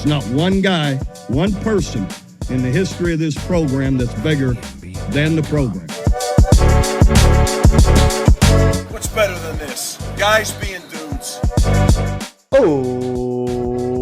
There's not one guy, one person in the history of this program that's bigger than the program. What's better than this? Guys being dudes.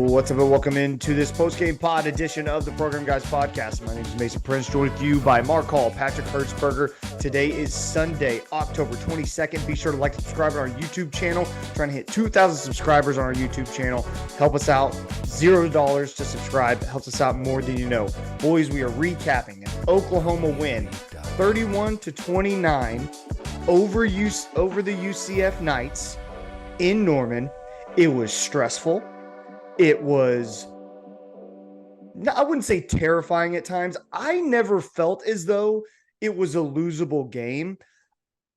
What's up, and welcome into this post-game pod edition of the Program Guys podcast. My name is Mason Prince, joined with you by Mark Hall, Patrick Hertzberger. Today is Sunday, October 22nd. Be sure to like and subscribe on our YouTube channel. Trying to hit 2,000 subscribers on our YouTube channel. Help us out. $0 to subscribe. Helps us out more than you know. Boys, we are recapping an Oklahoma win, 31-29 over the UCF Knights in Norman. It was stressful. It was, I wouldn't say terrifying at times. I never felt as though it was a losable game.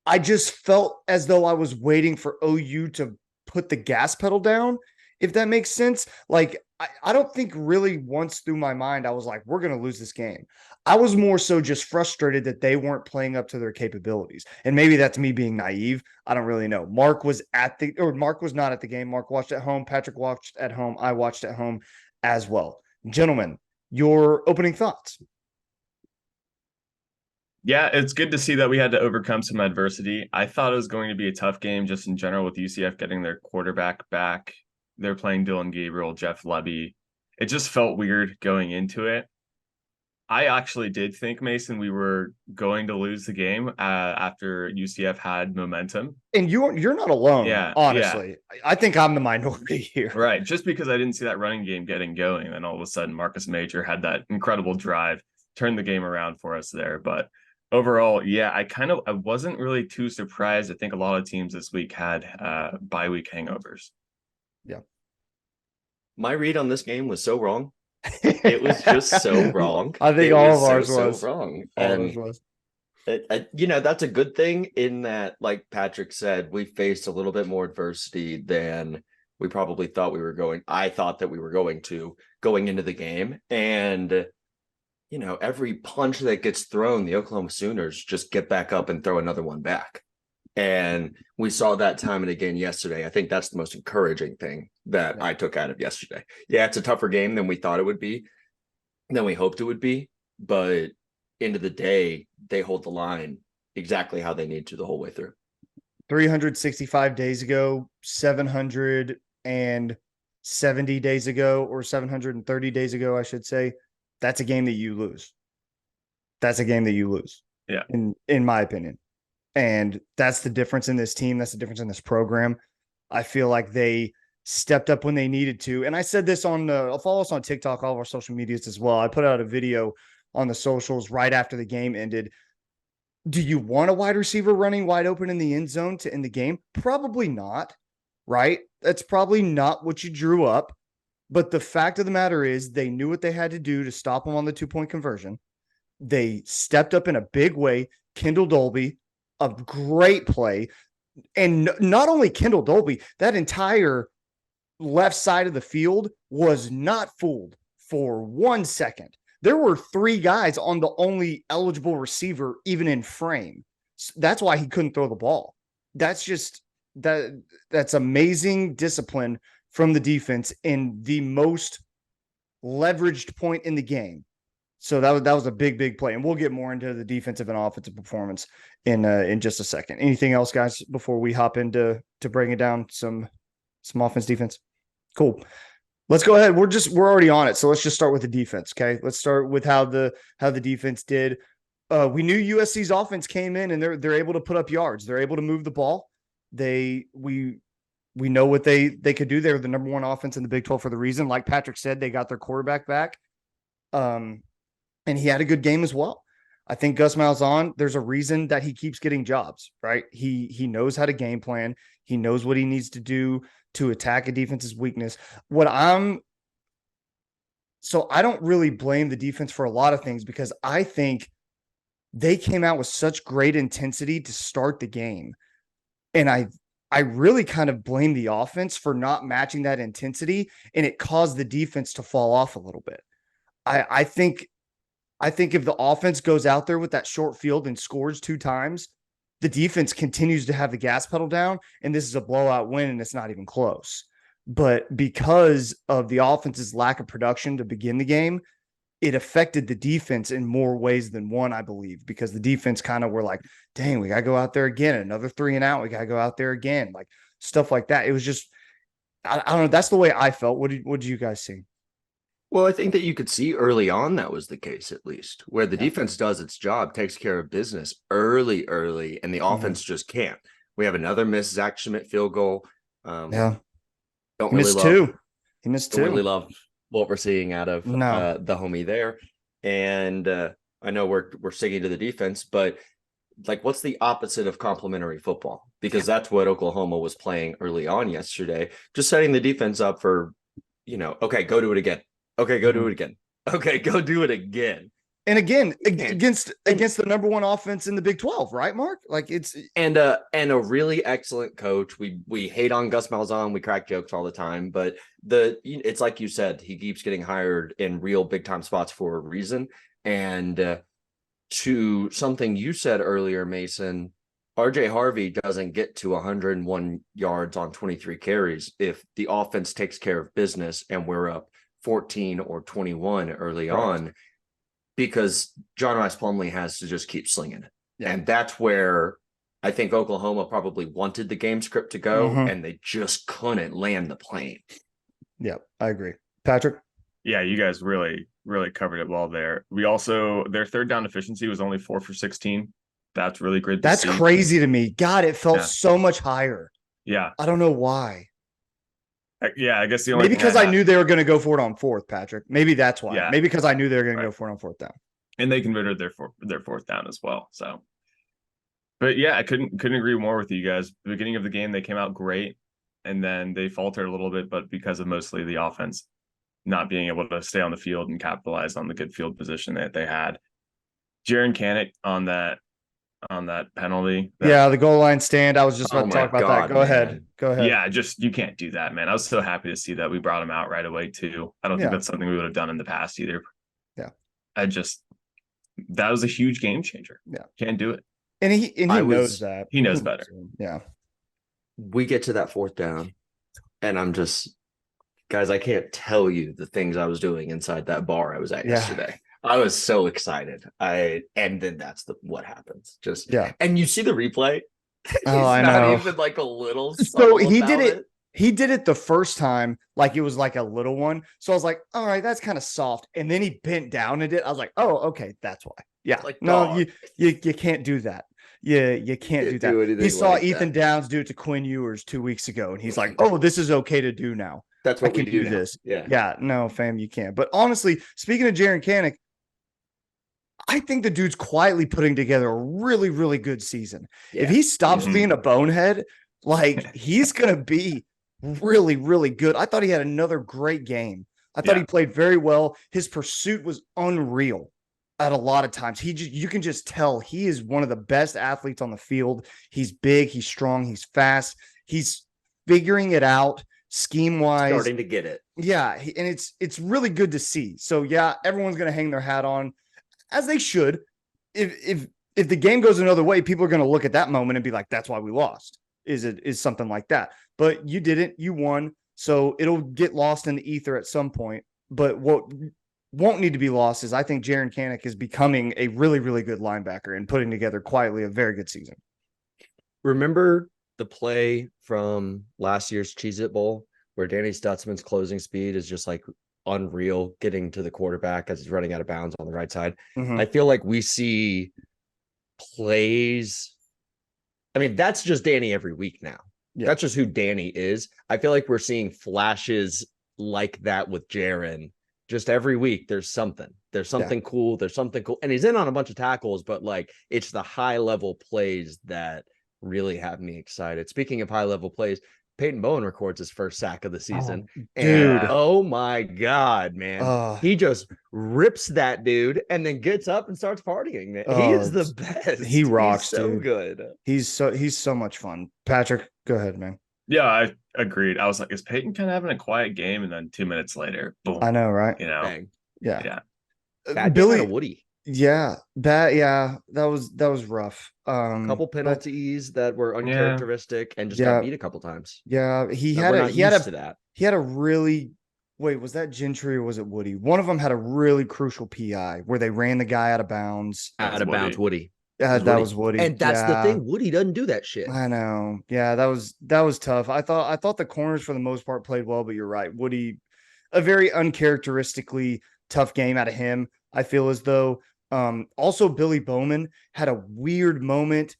I just felt as though I was waiting for OU to put the gas pedal down, if that makes sense. Like, I don't think really once through my mind, I was like, we're going to lose this game. I was more so just frustrated that they weren't playing up to their capabilities. And maybe that's me being naive. I don't really know. Mark was not at the game. Mark watched at home. Patrick watched at home. I watched at home as well. Gentlemen, your opening thoughts. Yeah, it's good to see that we had to overcome some adversity. I thought it was going to be a tough game just in general with UCF getting their quarterback back. They're playing Dylan Gabriel, Jeff Lebby. It just felt weird going into it. I actually did think, Mason, we were going to lose the game after UCF had momentum. And you're not alone, honestly. Yeah. I think I'm the minority here. Right, just because I didn't see that running game getting going. And all of a sudden, Marcus Major had that incredible drive, turned the game around for us there. But overall, yeah, I wasn't really too surprised. I think a lot of teams this week had bye week hangovers. Yeah. My read on this game was so wrong. It was just so wrong. I think all of ours was so wrong. And that's a good thing in that, like Patrick said, we faced a little bit more adversity than we probably thought we were going. I thought that we were going into the game. And, every punch that gets thrown, the Oklahoma Sooners just get back up and throw another one back. And we saw that time and again yesterday. I think that's the most encouraging thing that I took out of yesterday. Yeah, it's a tougher game than we thought it would be, than we hoped it would be. But end of the day, they hold the line exactly how they need to the whole way through. 365 days ago, 770 days ago, or 730 days ago, I should say, that's a game that you lose. That's a game that you lose. Yeah. In my opinion. And that's the difference in this team. That's the difference in this program. I feel like they stepped up when they needed to. And I said this follow us on TikTok, all of our social medias as well. I put out a video on the socials right after the game ended. Do you want a wide receiver running wide open in the end zone to end the game? Probably not, right? That's probably not what you drew up. But the fact of the matter is they knew what they had to do to stop them on the 2-point conversion. They stepped up in a big way. Kendall Dolby, a great play. And not only Kendall Dolby, that entire left side of the field was not fooled for 1 second. There were 3 guys on the only eligible receiver, even in frame. That's why he couldn't throw the ball. That's just that's amazing discipline from the defense in the most leveraged point in the game. So that was a big play. And we'll get more into the defensive and offensive performance in just a second. Anything else, guys, before we hop into breaking down some offense, defense? Cool. Let's go ahead. We're already on it. So let's just start with the defense. Okay. Let's start with how the defense did. We knew USC's offense came in and they're able to put up yards. They're able to move the ball. We know what they could do. They were the number 1 offense in the Big 12 for the reason. Like Patrick said, they got their quarterback back. And he had a good game as well. I think Gus Malzahn, there's a reason that he keeps getting jobs, right? He knows how to game plan. He knows what he needs to do to attack a defense's weakness. So I don't really blame the defense for a lot of things because I think they came out with such great intensity to start the game. And I really kind of blame the offense for not matching that intensity, and it caused the defense to fall off a little bit. I think if the offense goes out there with that short field and scores 2 times, the defense continues to have the gas pedal down, and this is a blowout win, and it's not even close. but because of the offense's lack of production to begin the game, it affected the defense in more ways than one, I believe, because the defense kind of were like, dang, we got to go out there again. Another 3 and out. We got to go out there again. Like stuff like that. It was just, I don't know. That's the way I felt. What did you guys see? Well, I think that you could see early on that was the case, at least, where the defense does its job, takes care of business early, and the offense just can't. We have another missed Zach Schmidt field goal. Yeah. Don't He really missed love, two. He missed don't two. really love what we're seeing out of No. the homie there. And I know we're sticking to the defense, but like, what's the opposite of complementary football? Because that's what Oklahoma was playing early on yesterday, just setting the defense up for, okay, go do it again. Okay, go do it again. Okay, go do it again. And again, against the number one offense in the Big 12, right, Mark? Like it's and a really excellent coach. We hate on Gus Malzahn. We crack jokes all the time, but it's like you said, he keeps getting hired in real big time spots for a reason. And to something you said earlier, Mason, RJ Harvey doesn't get to 101 yards on 23 carries if the offense takes care of business and we're up 14 or 21 early on, because John Rice Plumlee has to just keep slinging it. Yeah. And that's where I think Oklahoma probably wanted the game script to go, and they just couldn't land the plane. Yeah, I agree. Patrick? Yeah, you guys really, really covered it well there. We also, their third down efficiency was only 4 for 16. That's really great. That's crazy to me. God, it felt so much higher. Yeah. I don't know why. I guess the only maybe because I knew they were going to go for it on fourth, Patrick. Maybe that's why. Yeah. Maybe because I knew they were going to go for it on fourth down. And they converted their fourth down as well. So, but yeah, I couldn't agree more with you guys. The beginning of the game, they came out great, and then they faltered a little bit, but because of mostly the offense not being able to stay on the field and capitalize on the good field position that they had. Jaren Kanak on that penalty. The goal line stand. I was just about to talk about that. Go ahead. Yeah, you can't do that, man. I was so happy to see that we brought him out right away too. I don't think that's something we would have done in the past either. Yeah. That was a huge game changer. Yeah. Can't do it. And he knows that. He knows better. Yeah. We get to that fourth down, and I'm just, guys, I can't tell you the things I was doing inside that bar I was at yesterday. I was so excited. And then that's what happens. And you see the replay. I know. Not even like a little. So he did it. He did it the first time like it was like a little one. So I was like, all right, that's kind of soft. And then he bent down and did. I was like, oh, okay, that's why. Yeah. Like, no, you can't do that. Yeah, you can't do that. He saw Ethan Downs do it to Quinn Ewers 2 weeks ago, and he's like, oh, this is okay to do now. That's what I can do now. this. Yeah. Yeah. No, fam, you can't. But honestly, speaking of Jaren Kanak, I think the dude's quietly putting together a really, really good season. Yeah. If he stops being a bonehead, like he's going to be really, really good. I thought he had another great game. I thought he played very well. His pursuit was unreal at a lot of times. You can just tell he is one of the best athletes on the field. He's big, he's strong, he's fast. He's figuring it out scheme-wise. Starting to get it. Yeah, and it's really good to see. So yeah, everyone's going to hang their hat on, as they should. If the game goes another way, people are going to look at that moment and be like, that's why we lost. Is something like that. But you didn't, you won. So it'll get lost in the ether at some point. But what won't need to be lost is I think Jaren Kanak is becoming a really, really good linebacker and putting together quietly a very good season. Remember the play from last year's Cheez-It Bowl where Danny Stutzman's closing speed is just like unreal, getting to the quarterback as he's running out of bounds on the right side. I feel like we see plays. I mean, that's just Danny every week now. Yeah. That's just who Danny is. I feel like we're seeing flashes like that with Jaren. Just every week, there's something cool. There's something cool. And he's in on a bunch of tackles, but like it's the high level plays that really have me excited. Speaking of high level plays, Peyton Bowen records his first sack of the season. Dude. Oh my God, man. He just rips that dude and then gets up and starts partying. He is the best. He rocks, so dude. Good. He's so much fun. Patrick, go ahead, man. Yeah, I agreed. I was like, is Peyton kind of having a quiet game? And then 2 minutes later, boom. I know, right? You know, Bang. Yeah. Billy Woody. Yeah, that was rough. Couple But penalties that were Yeah. uncharacteristic and just got yeah, beat a couple times. yeah, We're not used to that. he had a really wait, was that Gentry or was it Woody? One of them had a really crucial PI where they ran the guy out of bounds. That's Out of bounds, Woody. That was Woody. And that's the Yeah, thing. Woody doesn't do that shit. I know. Yeah, that was tough. I thought the corners for the most part played well, but you're right. Woody, a very uncharacteristically tough game out of him. I feel as though also Billy Bowman had a weird moment.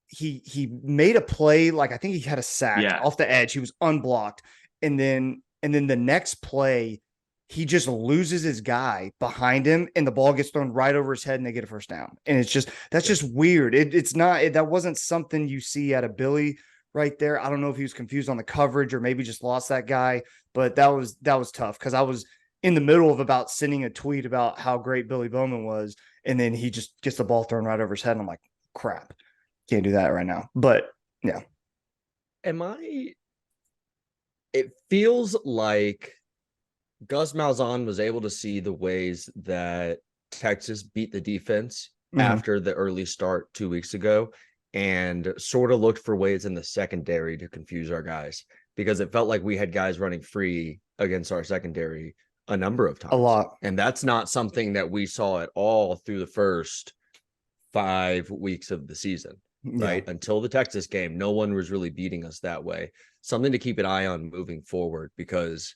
He made a play, like I think he had a sack Yeah. off the edge. He was unblocked. And then the next play, he just loses his guy behind him and the ball gets thrown right over his head and they get a first down. And that's just weird. That wasn't something you see out of Billy right there. I don't know if he was confused on the coverage or maybe just lost that guy, but that was tough because I was in the middle of about sending a tweet about how great Billy Bowman was. And then he just gets the ball thrown right over his head. And I'm like, crap, can't do that right now. But yeah, It feels like Gus Malzahn was able to see the ways that Texas beat the defense after the early start 2 weeks ago and sort of looked for ways in the secondary to confuse our guys because it felt like we had guys running free against our secondary a number of times. a lot. And that's not something that we saw at all through the first 5 weeks of the season, right? Until the Texas game, no one was really beating us that way. Something to keep an eye on moving forward because,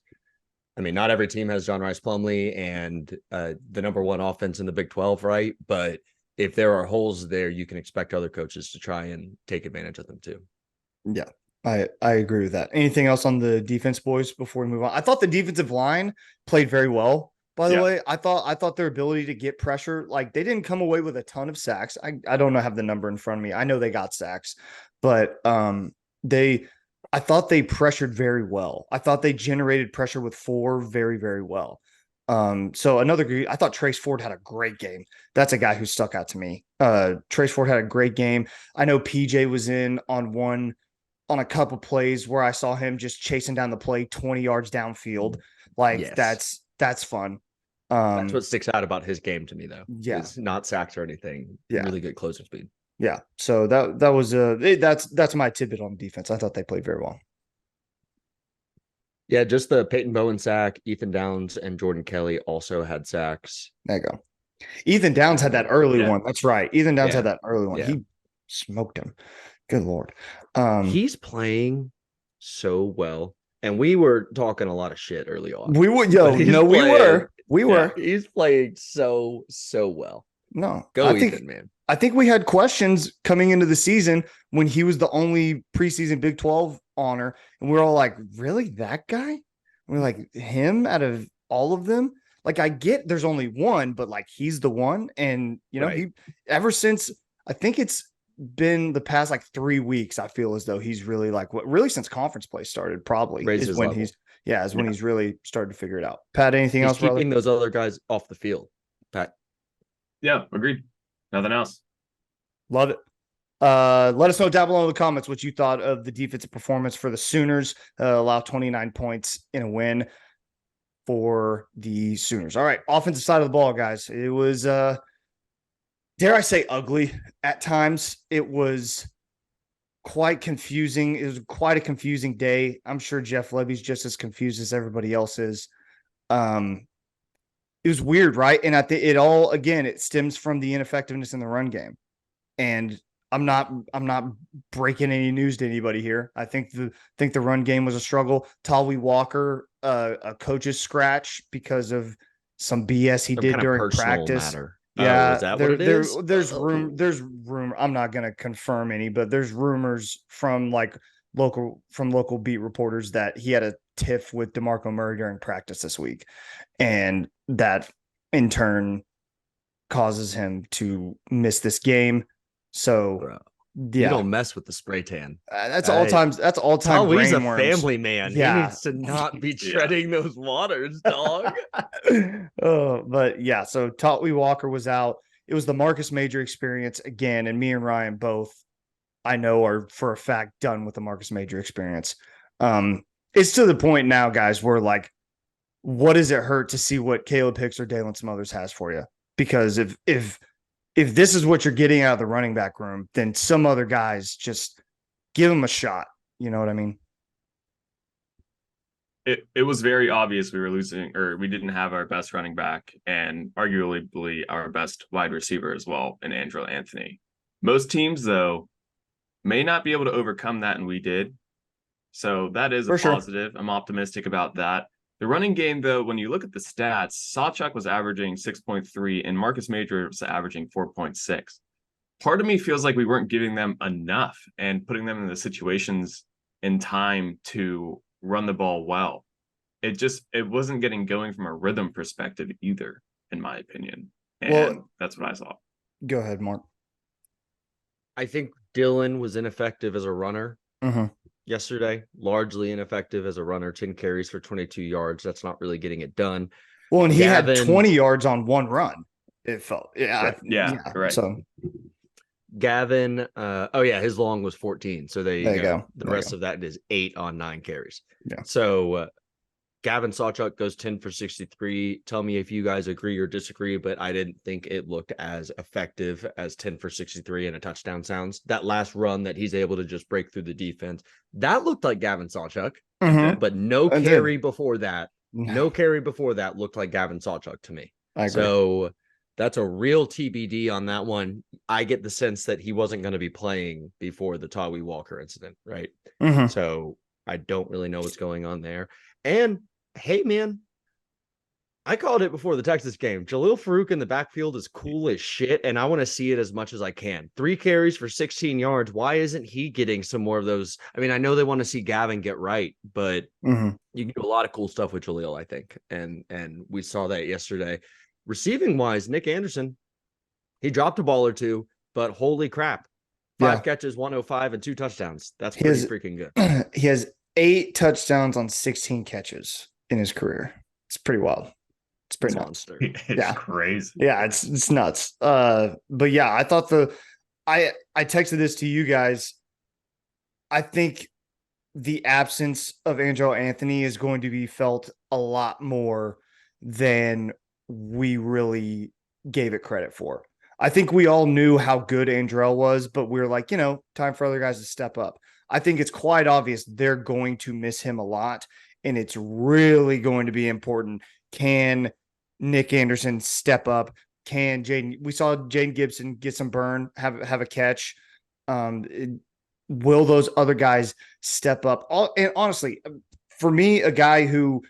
I mean, not every team has John Rice Plumlee and the number one offense in the Big 12, right? But if there are holes there, you can expect other coaches to try and take advantage of them too. Yeah, I agree with that. Anything else on the defense, boys, before we move on? I thought the defensive line played very well. By the way, I thought their ability to get pressure, like they didn't come away with a ton of sacks. I don't have the number in front of me. I know they got sacks, but I thought they pressured very well. I thought they generated pressure with 4 very, very well. So I thought Trace Ford had a great game. That's a guy who stuck out to me. Trace Ford had a great game. I know PJ was in on a couple plays where I saw him just chasing down the play 20 yards downfield. Like Yes. that's fun. That's what sticks out about his game to me, though. Yeah. It's not sacks or anything. Yeah. Really good closing speed. Yeah. So that was that's my tidbit on defense. I thought they played very well. Yeah, just the Peyton Bowen sack, Ethan Downs and Jordan Kelly also had sacks. There you go. Ethan Downs had that early one. That's right. Ethan Downs Yeah. had that early one. Yeah. He smoked him. Good Lord. He's playing so well. And we were talking a lot of shit early on. We were, But he's playing- we were. He's playing so well. No, Go I Ethan, think, man. I think we had questions coming into the season when he was the only preseason Big 12 honor. And we are all like, really? That guy? And we're like, him out of all of them? Like, I get there's only one, but like, he's the one. And, you know, Right. ever since, I think it's been the past like 3 weeks, I feel as though he's really like, really since conference play started, probably Raised is his when level. when he's really started to figure it out. Pat, anything He's else, brother? keeping those other guys off the field. Pat. Yeah, agreed. Nothing else. Love it. Let us know down below in the comments what you thought of the defensive performance for the Sooners. Allow 29 points in a win for the Sooners. All right, offensive side of the ball, guys. It was, dare I say, ugly at times. It was quite confusing. It was quite a confusing day. I'm sure Jeff Lebby's just as confused as everybody else is. It was weird, right? And I think it stems from the ineffectiveness in the run game. And I'm not breaking any news to anybody here. I think the run game was a struggle. Talwi Walker, a coach's scratch because of some BS he did during practice. Matter. Yeah, is that what it is? There's room. I'm not going to confirm any, but there's rumors from local beat reporters that he had a tiff with DeMarco Murray during practice this week, and that in turn causes him to miss this game. So, Bro, yeah, you don't mess with the spray tan. that's all time. That's all time. He's a brainworms. family man. Yeah. He needs to not be treading those waters, dog. But yeah, so Talwi Walker was out. It was the Marcus Major experience again, and me and Ryan both, I know, are for a fact done with the Marcus Major experience. It's to the point now, guys, where like, what does it hurt to see what Caleb Hicks or Dalen Smothers has for you? because if this is what you're getting out of the running back room, then some other guys just give them a shot. You know what I mean? It was very obvious we were losing, or we didn't have our best running back and arguably our best wide receiver as well in Andrew Anthony. Most teams, though, may not be able to overcome that, and we did. So that is a For sure. positive. I'm optimistic about that. The running game, though, when you look at the stats, Sawchuk was averaging 6.3 and Marcus Major was averaging 4.6. Part of me feels like we weren't giving them enough and putting them in the situations in time to run the ball well. It wasn't getting going from a rhythm perspective either, in my opinion. And that's what I saw. Go ahead, Mark. I think Dylan was ineffective as a runner yesterday, largely ineffective as a runner, 10 carries for 22 yards. That's not really getting it done. Well, and he Gavin, had 20 yards on one run. It felt, yeah, correct. So Gavin, his long was 14. So there you go. The there rest of that is 8 on 9 carries. Yeah. So Gavin Sawchuk goes 10 for 63. Tell me if you guys agree or disagree, but I didn't think it looked as effective as 10 for 63 and a touchdown sounds. That last run that he's able to just break through the defense, that looked like Gavin Sawchuk, but no carry before that. No carry before that looked like Gavin Sawchuk to me. I agree. So that's a real TBD on that one. I get the sense that he wasn't going to be playing before the Tawi Walker incident, right? So I don't really know what's going on there. And hey, man, I called it before the Texas game. Jalil Farouk in the backfield is cool as shit, and I want to see it as much as I can. 3 carries for 16 yards. Why isn't he getting some more of those? I mean, I know they want to see Gavin get right, but you can do a lot of cool stuff with Jalil, I think. And we saw that yesterday. Receiving wise, Nick Anderson, he dropped a ball or two, but holy crap. 5 catches, 105, and 2 touchdowns. That's pretty freaking good. He has 8 touchdowns on 16 catches in his career. It's pretty wild. It's pretty nuts. It's crazy. Yeah, it's nuts. But yeah, I thought I texted this to you guys. I think the absence of Andrew Anthony is going to be felt a lot more than we really gave it credit for. I think we all knew how good Andrell was, but we were like, time for other guys to step up. I think it's quite obvious they're going to miss him a lot, and it's really going to be important. Can Nick Anderson step up? Can Jaden? We saw Jaden Gibson get some burn, have a catch. Will those other guys step up? And honestly, for me, a guy who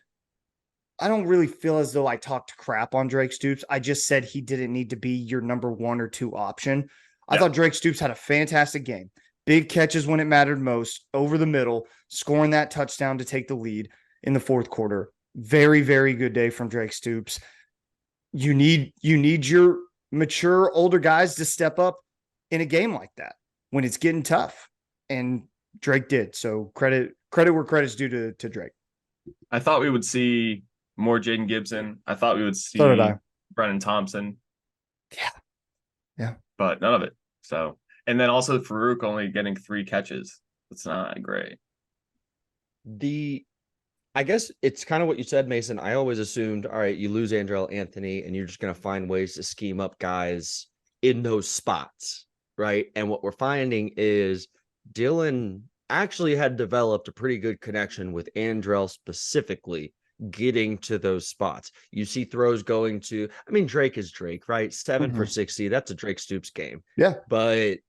I don't really feel as though I talked crap on Drake Stoops. I just said he didn't need to be your number 1 or 2 option. I thought Drake Stoops had a fantastic game. Big catches when it mattered most, over the middle, scoring that touchdown to take the lead in the 4th quarter. Very, very good day from Drake Stoops. You need your mature, older guys to step up in a game like that when it's getting tough. And Drake did. So credit where credit's due to Drake. I thought we would see more Jaden Gibson. I thought we would see Brennan Thompson. Yeah. But none of it. So, and then also Farouk only getting 3 catches. That's not great. I guess it's kind of what you said, Mason. I always assumed, all right, you lose Andrell Anthony and you're just going to find ways to scheme up guys in those spots, right? And what we're finding is Dylan actually had developed a pretty good connection with Andrell specifically getting to those spots. You see throws going to, Drake is Drake, right? 7 for 60. That's a Drake Stoops game. Yeah. But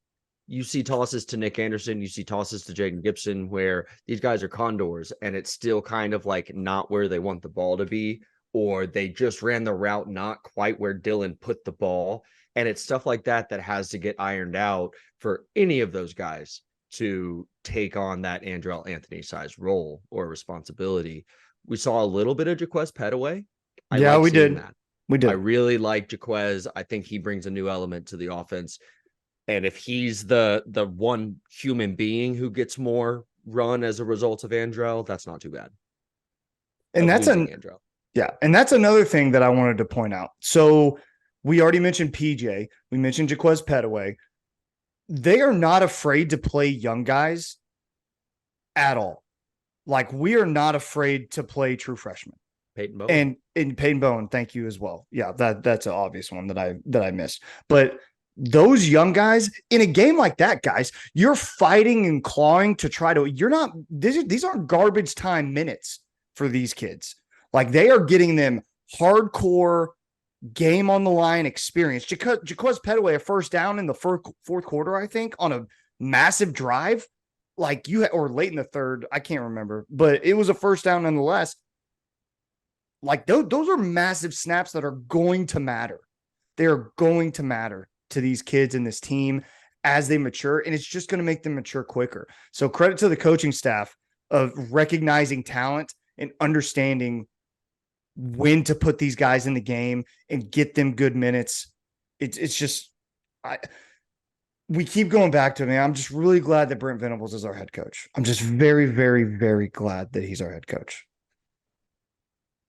you see tosses to Nick Anderson, you see tosses to Jaden Gibson where these guys are condors and it's still kind of like not where they want the ball to be, or they just ran the route not quite where Dylan put the ball. And it's stuff like that that has to get ironed out for any of those guys to take on that Andrell Anthony size role or responsibility. We saw a little bit of Jaquez Petaway. We did. That. We did. I really like Jaquez. I think he brings a new element to the offense. And if he's the one human being who gets more run as a result of Andrell, that's not too bad. And that's and that's another thing that I wanted to point out. So we already mentioned PJ. We mentioned Jaquez Petaway. They are not afraid to play young guys at all. Like, we are not afraid to play true freshmen. Peyton Bowen. And Peyton Bowen, thank you as well. Yeah, that's an obvious one that I missed. But those young guys in a game like that, guys, you're fighting and clawing to try to. You're not. These aren't garbage time minutes for these kids. Like they are getting them hardcore game on the line experience. Jaquez Petaway, a first down in the fourth quarter, I think, on a massive drive. Like or late in the third, I can't remember, but it was a first down nonetheless. Like those are massive snaps that are going to matter. They are going to matter to these kids and this team as they mature, and it's just going to make them mature quicker. So credit to the coaching staff of recognizing talent and understanding when to put these guys in the game and get them good minutes. It's just we keep going back to it, man. I'm just really glad that Brent Venables is our head coach. I'm just very, very, very glad that he's our head coach.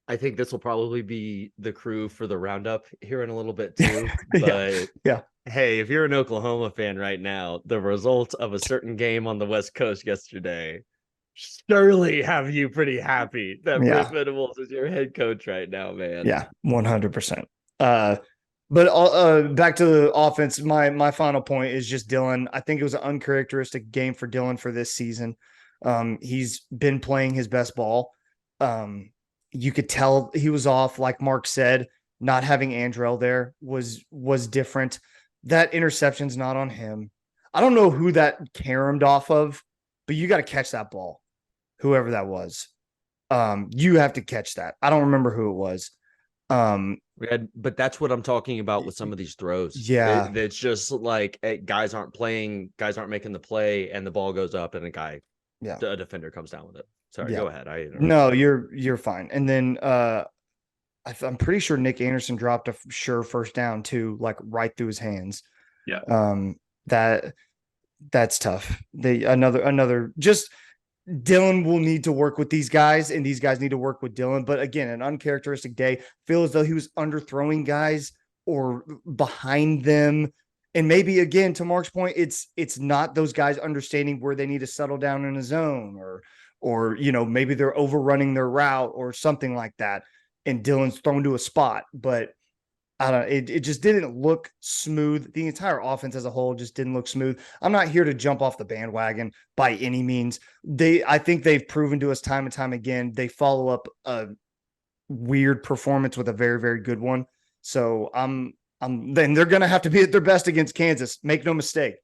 I think this will probably be the crew for the roundup here in a little bit too. But yeah. Hey, if you're an Oklahoma fan right now, the results of a certain game on the West Coast yesterday surely have you pretty happy that Brent Venables is your head coach right now, man. Yeah, 100%. But back to the offense, my final point is just Dylan. I think it was an uncharacteristic game for Dylan for this season. He's been playing his best ball. You could tell he was off, like Mark said. Not having Andrell there was different. That interception's not on him. I don't know who that caromed off of, but you got to catch that ball, whoever that was. You have to catch that. I don't remember who it was. But that's what I'm talking about with some of these throws. Yeah. It's just like guys aren't making the play, and the ball goes up, and a defender comes down with it. Sorry, go ahead. No, you're fine. And then I'm pretty sure Nick Anderson dropped a sure first down too, like right through his hands. Yeah. That's tough. Another just Dylan will need to work with these guys, and these guys need to work with Dylan. But again, an uncharacteristic day. Feel as though he was underthrowing guys or behind them. And maybe again, to Mark's point, it's not those guys understanding where they need to settle down in a zone or maybe they're overrunning their route or something like that. And Dylan's thrown to a spot, but I don't know. It just didn't look smooth. The entire offense as a whole just didn't look smooth. I'm not here to jump off the bandwagon by any means. I think they've proven to us time and time again, they follow up a weird performance with a very, very good one. So then they're going to have to be at their best against Kansas. Make no mistake.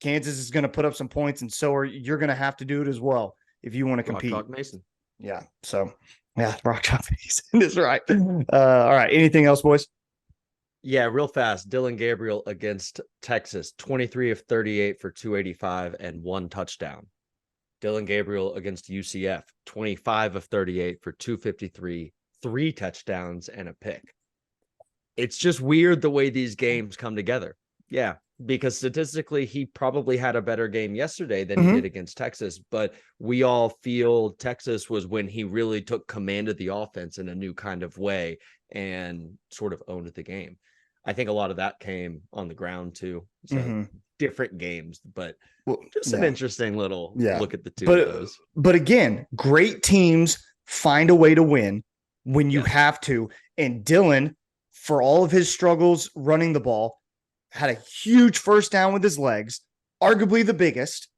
Kansas is going to put up some points, and you're going to have to do it as well if you want to compete. Rock Chalk Mason. Yeah. So yeah, Rock Chalk Mason is right. All right. Anything else, boys? Yeah, real fast. Dylan Gabriel against Texas, 23 of 38 for 285 and 1 touchdown. Dylan Gabriel against UCF, 25 of 38 for 253, 3 touchdowns and a pick. It's just weird the way these games come together. Yeah, because statistically, he probably had a better game yesterday than he did against Texas, but we all feel Texas was when he really took command of the offense in a new kind of way and sort of owned the game. I think a lot of that came on the ground too. So different games, but just an interesting little look at the two of those. But again, great teams find a way to win when you have to. And Dylan, for all of his struggles running the ball, had a huge first down with his legs, arguably the biggest,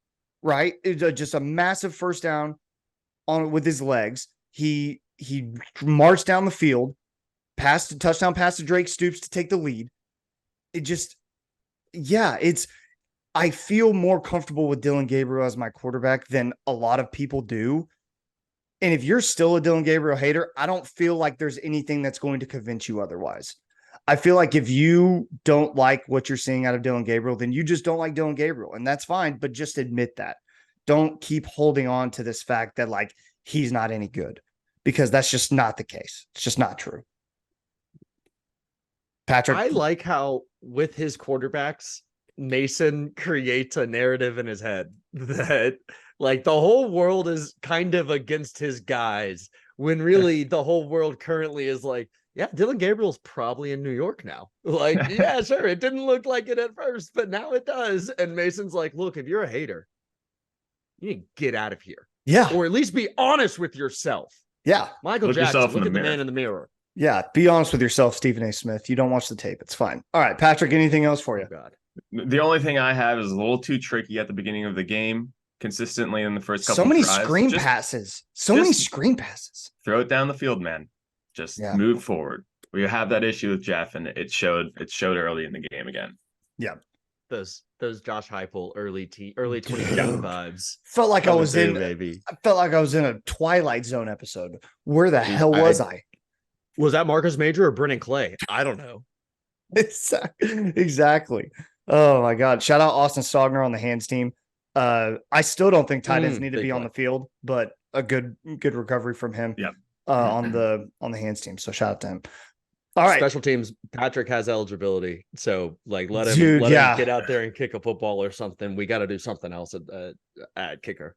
right? Just a massive first down with his legs. He marched down the field, passed a touchdown pass to Drake Stoops to take the lead. I feel more comfortable with Dylan Gabriel as my quarterback than a lot of people do. And if you're still a Dylan Gabriel hater, I don't feel like there's anything that's going to convince you otherwise. I feel like if you don't like what you're seeing out of Dylan Gabriel, then you just don't like Dylan Gabriel, and that's fine, but just admit that. Don't keep holding on to this fact that like he's not any good, because that's just not the case. It's just not true. Patrick, I like how with his quarterbacks, Mason creates a narrative in his head that like the whole world is kind of against his guys, when really the whole world currently is like, yeah, Dylan Gabriel's probably in New York now. Like, yeah, sure, it didn't look like it at first, but now it does. And Mason's like, look, if you're a hater, you need to get out of here. Yeah. Or at least be honest with yourself. Yeah. Michael Look Jackson, yourself in look the at the mirror. man in the mirror. Yeah. Be honest with yourself, Stephen A. Smith. You don't watch the tape. It's fine. All right, Patrick, anything else for you? Oh, God. The only thing I have is a little too tricky at the beginning of the game, consistently in the first couple So many drives. screen Just passes. So many just- screen passes. throw it down the field, man. Just Yeah. move forward. We have that issue with Jeff, and it showed early in the game again. Those Josh Heupel early 2010 vibes. Felt like I Coming was through, in baby. I felt like I was in a Twilight Zone episode. Where the hell was I? Was that Marcus Major or Brennan Clay? I don't know. Exactly. Oh my God. Shout out Austin Stogner on the hands team. I still don't think tight ends need to big be on play. the field, but a good recovery from him. Yep. On the hands team. So shout out to him. All right. Special teams. Patrick has eligibility, so like let him Dude, let yeah. him get out there and kick a football or something. We got to do something else at kicker.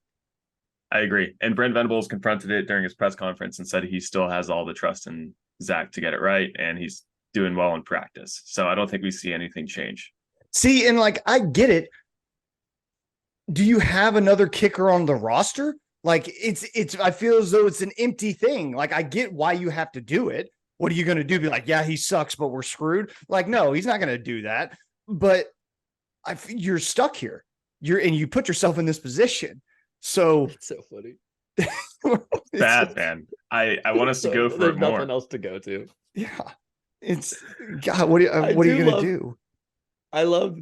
I agree. And Brent Venables confronted it during his press conference and said he still has all the trust in Zach to get it right, and he's doing well in practice. So I don't think we see anything change. See, and like I get it. Do you have another kicker on the roster? Like it's I feel as though it's an empty thing. Like I get why you have to do it. What are you going to do? Be like, yeah, he sucks, but we're screwed. Like, no, he's not going to do that. But you're stuck here. You put yourself in this position. So It's so funny. Bad, man. I want us to go for There's it more. nothing else to go to. yeah, it's God. What I are you do going to love- do? I love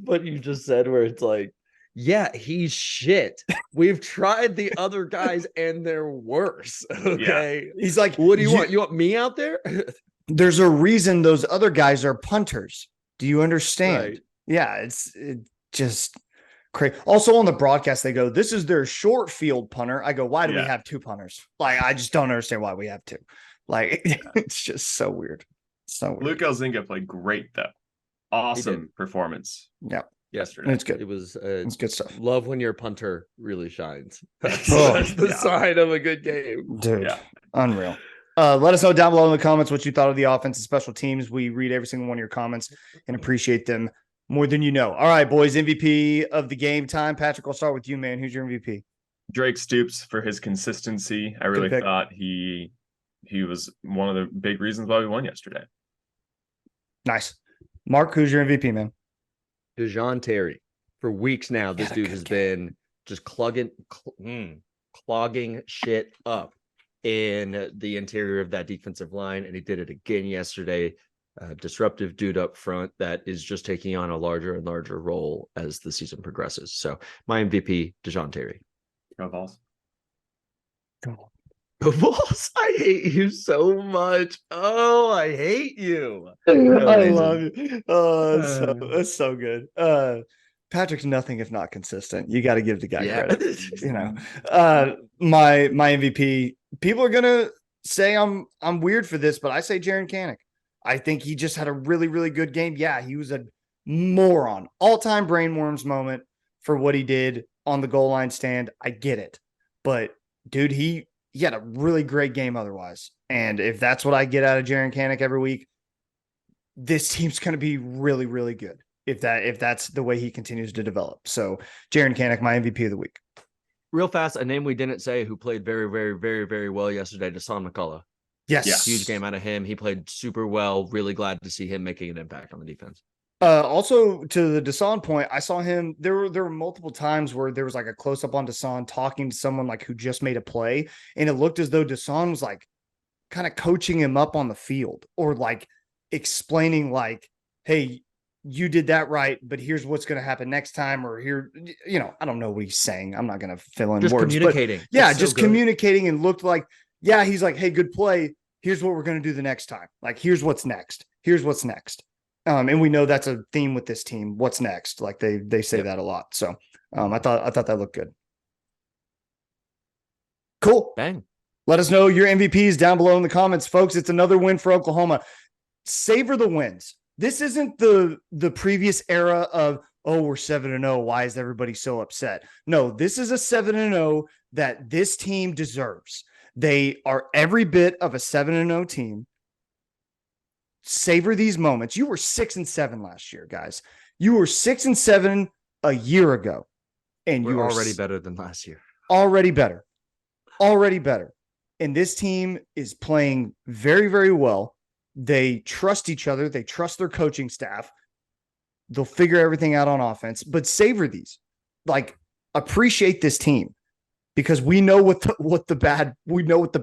what you just said, where it's like, yeah, he's shit. We've tried the other guys and they're worse. Okay. He's like, What do you want? You want me out there? There's a reason those other guys are punters. Do you understand? Right. Yeah, it's just crazy. Also on the broadcast, they go, "This is their short field punter." I go, "Why do we Yeah. have two punters?" Like, I just don't understand why we have two. Like, it's just so weird. So weird. Luke Elzinga played great, though. Awesome performance Yeah, yesterday. it's good. It was It's good stuff, love when your punter really shines. That's, Oh, that's the yeah. sign of a good game. dude. Yeah. Unreal. Let us know down below in the comments what you thought of the offense and special teams. We read every single one of your comments and appreciate them more than you know. All right, boys. MVP of the game time. Patrick, I'll start with you, man. Who's your MVP? Drake Stoops for his consistency. I really pick. thought he was one of the big reasons why we won yesterday. Nice. Mark, who's your MVP, man? DeJoun Terry. For weeks now, this Had a dude good has game. been just clogging shit up in the interior of that defensive line, and he did it again yesterday. Disruptive dude up front that is just taking on a larger and larger role as the season progresses. So my MVP, DeJoun Terry. Go Vols. Go Bulls! I hate you so much. Oh, I hate you. I Amazing. love you. Oh, that's so good. Patrick's nothing if not consistent. You got to give the guy credit. You know, my MVP. People are gonna say I'm weird for this, but I say Jaren Kanak. I think he just had a really, really good game. Yeah, he was a moron, all-time brainworms moment for what he did on the goal line stand. I get it, but dude, he had a really great game otherwise. And if that's what I get out of Jaren Kanak every week, this team's going to be really, really good if that's the way he continues to develop. So Jaren Kanak, my MVP of the week. Real fast, a name we didn't say who played very, very, very, very well yesterday, Deshaun McCullough. Yes. Yeah. Huge game out of him. He played super well. Really glad to see him making an impact on the defense. Also to the Deshaun point, I saw him. There were multiple times where there was like a close up on Deshaun talking to someone like who just made a play, and it looked as though Deshaun was like kind of coaching him up on the field or like explaining like, "Hey, you did that right, but here's what's going to happen next time." Or here, you know, I don't know what he's saying. I'm not going to fill in Just words, but communicating. yeah, It's so just good. communicating, and looked like, yeah, he's like, "Hey, good play. Here's what we're going to do the next time. Like, here's what's next. Here's what's next." And we know that's a theme with this team. What's next? Like they say that a lot. So I thought that looked good. Cool. Bang. Let us know your MVPs down below in the comments, folks. It's another win for Oklahoma. Savor the wins. This isn't the previous era of, oh, we're 7-0. Why is everybody so upset? No, this is a 7-0 that this team deserves. They are every bit of a 7-0 team. Savor these moments. You were 6-7 last year, guys. You were 6-7 a year ago, and We're you are already better than last year. already better. Already better. And this team is playing very, very well. They trust each other. They trust their coaching staff. They'll figure everything out on offense, but savor these. Like, appreciate this team because we know what the bad was. We know what the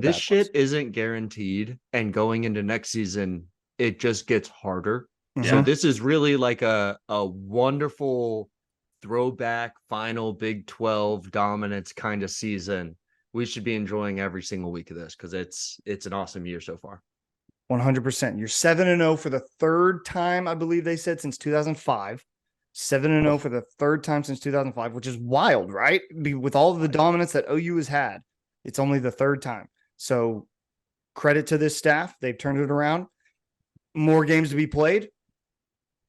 bad This shit was. isn't guaranteed, and going into next season, it just gets harder. Mhm. So this is really like a wonderful throwback final Big 12 dominance kind of season. We should be enjoying every single week of this because it's an awesome year so far. 100%. You're 7-0 for the third time, I believe they said, since 2005. 7-0 for the third time since 2005, which is wild, right? With all of the dominance that OU has had, it's only the third time. So credit to this staff. They've turned it around. More games to be played.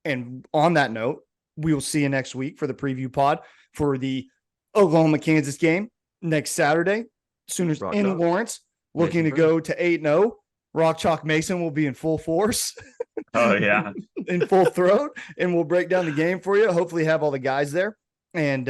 And on that note, we will see you next week for the preview pod for the Oklahoma-Kansas game next Saturday. Sooners Rock in Chalk. Lawrence, looking to Mason go to 8-0. Rock Chalk Mason will be in full force. Oh yeah. In full throat, and we'll break down the game for you. Hopefully have all the guys there. And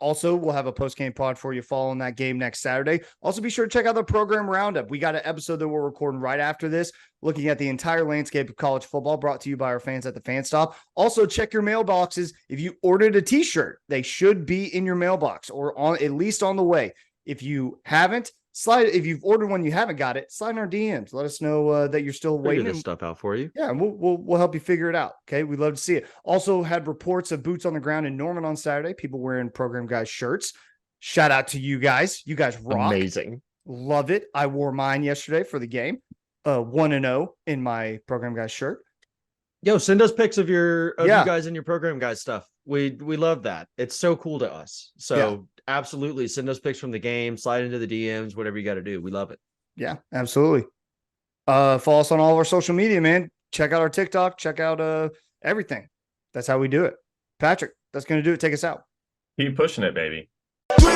also we'll have a post-game pod for you following that game next Saturday. Also be sure to check out the program roundup. We got an episode that we're recording right after this, looking at the entire landscape of college football, brought to you by our fans at the Fan Stop. Also check your mailboxes. If you ordered a t-shirt, they should be in your mailbox or on at least on the way. If you haven't, if you've ordered one, you haven't got it, slide in our DMs. Let us know that you're still Figure waiting. this stuff out for you. Yeah, and we'll help you figure it out. Okay, we'd love to see it. Also had reports of boots on the ground in Norman on Saturday. People wearing Program Guys shirts. Shout out to you guys. You guys rock. Amazing. Love it. I wore mine yesterday for the game. 1-0 in my Program Guys shirt. Yo, send us pics of you Yeah. guys and your Program Guys stuff. We love that. It's so cool to us. So absolutely send us pics from the game, slide into the DMs, whatever you got to do. We love it. Yeah, absolutely. Follow us on all of our social media, man. Check out our TikTok. Check out everything. That's how we do it. Patrick, that's going to do it. Take us out. Keep pushing it, baby. 3,